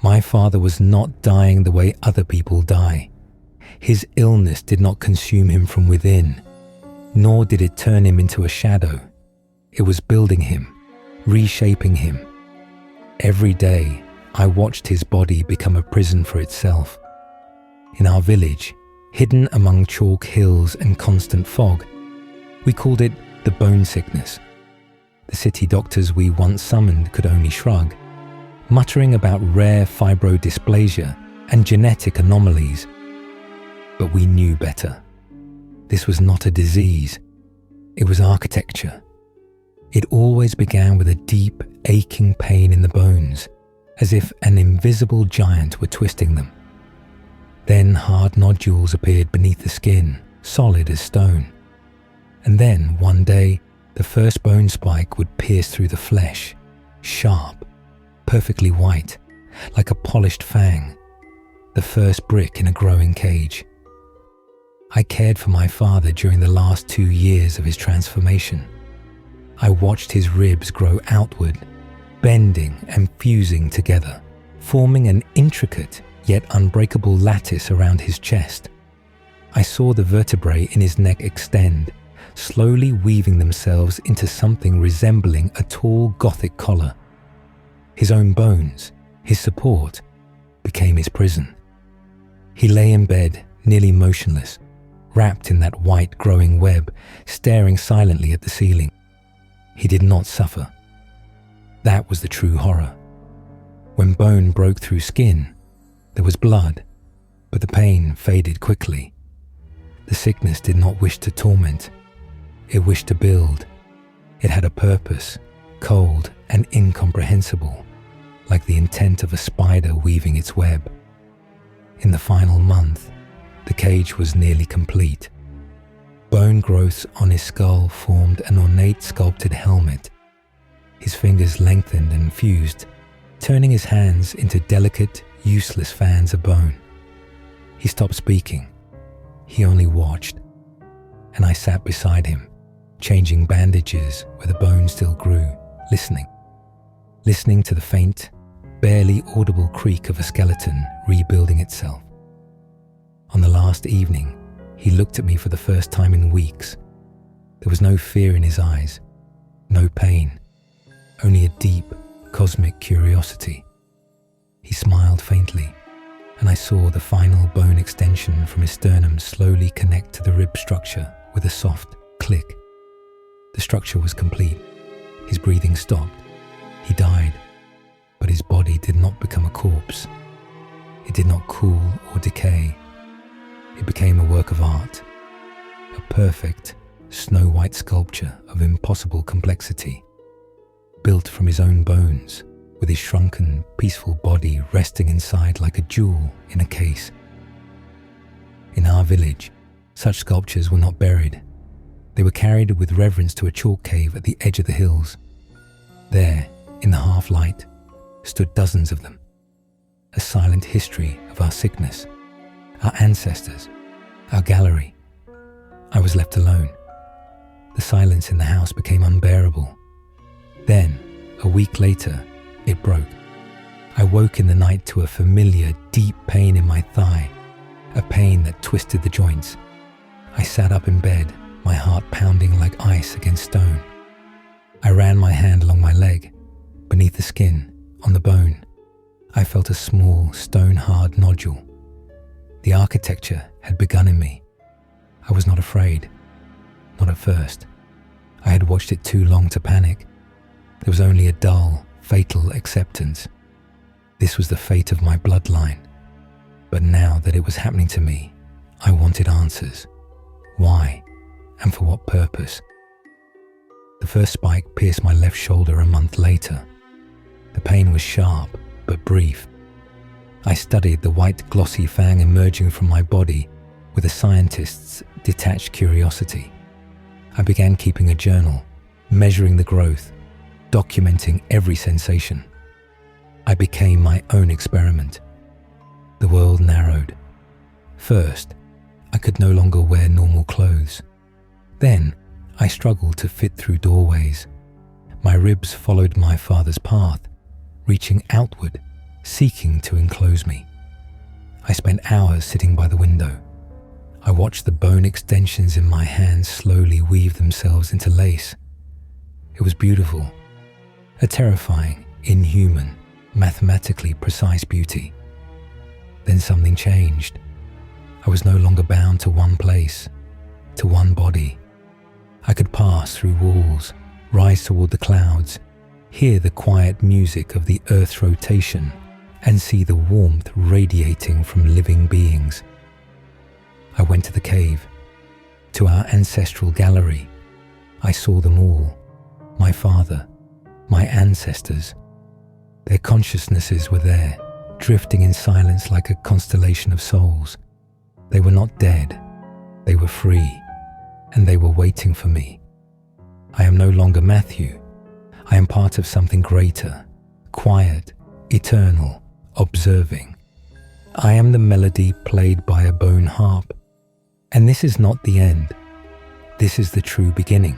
My father was not dying the way other people die. His illness did not consume him from within, nor did it turn him into a shadow. It was building him, reshaping him. Every day, I watched his body become a prison for itself. In our village, hidden among chalk hills and constant fog, we called it the bone sickness. The city doctors we once summoned could only shrug, muttering about rare fibrodysplasia and genetic anomalies. But we knew better. This was not a disease. It was architecture. It always began with a deep, aching pain in the bones, as if an invisible giant were twisting them. Then hard nodules appeared beneath the skin, solid as stone. And then, one day, the first bone spike would pierce through the flesh, sharp, perfectly white, like a polished fang, the first brick in a growing cage. I cared for my father during the last 2 years of his transformation. I watched his ribs grow outward, bending and fusing together, forming an intricate yet unbreakable lattice around his chest. I saw the vertebrae in his neck extend, slowly weaving themselves into something resembling a tall Gothic collar. His own bones, his support, became his prison. He lay in bed, nearly motionless, wrapped in that white growing web, staring silently at the ceiling. He did not suffer. That was the true horror. When bone broke through skin, there was blood, but the pain faded quickly. The sickness did not wish to torment. It wished to build. It had a purpose, cold and incomprehensible, like the intent of a spider weaving its web. In the final month, the cage was nearly complete. Bone growths on his skull formed an ornate sculpted helmet. His fingers lengthened and fused, turning his hands into delicate, useless fans of bone. He stopped speaking. He only watched. And I sat beside him, changing bandages where the bone still grew, listening to the faint, barely audible creak of a skeleton rebuilding itself. On the last evening, he looked at me for the first time in weeks. There was no fear in his eyes, no pain, only a deep, cosmic curiosity. He smiled faintly, and I saw the final bone extension from his sternum slowly connect to the rib structure with a soft click. The structure was complete. His breathing stopped. He died, but his body did not become a corpse. It did not cool or decay. It became a work of art, a perfect, snow-white sculpture of impossible complexity, built from his own bones, with his shrunken, peaceful body resting inside like a jewel in a case. In our village, such sculptures were not buried. They were carried with reverence to a chalk cave at the edge of the hills. There, in the half-light, stood dozens of them, a silent history of our sickness, our ancestors, our gallery. I was left alone. The silence in the house became unbearable. Then, a week later, it broke. I woke in the night to a familiar, deep pain in my thigh, a pain that twisted the joints. I sat up in bed, my heart pounding like ice against stone. I ran my hand along my leg, beneath the skin, on the bone. I felt a small, stone-hard nodule. The architecture had begun in me. I was not afraid. Not at first. I had watched it too long to panic. There was only a dull, fatal acceptance. This was the fate of my bloodline. But now that it was happening to me, I wanted answers. Why? And for what purpose? The first spike pierced my left shoulder a month later. The pain was sharp, but brief. I studied the white glossy fang emerging from my body with a scientist's detached curiosity. I began keeping a journal, measuring the growth, documenting every sensation. I became my own experiment. The world narrowed. First, I could no longer wear normal clothes. Then, I struggled to fit through doorways. My ribs followed my father's path, reaching outward, seeking to enclose me. I spent hours sitting by the window. I watched the bone extensions in my hands slowly weave themselves into lace. It was beautiful, a terrifying, inhuman, mathematically precise beauty. Then something changed. I was no longer bound to one place, to one body. I could pass through walls, rise toward the clouds, hear the quiet music of the Earth's rotation, and see the warmth radiating from living beings. I went to the cave, to our ancestral gallery. I saw them all, my father, my ancestors. Their consciousnesses were there, drifting in silence like a constellation of souls. They were not dead, they were free, and they were waiting for me. I am no longer Matthew. I am part of something greater, quiet, eternal, observing. I am the melody played by a bone harp. And this is not the end. This is the true beginning.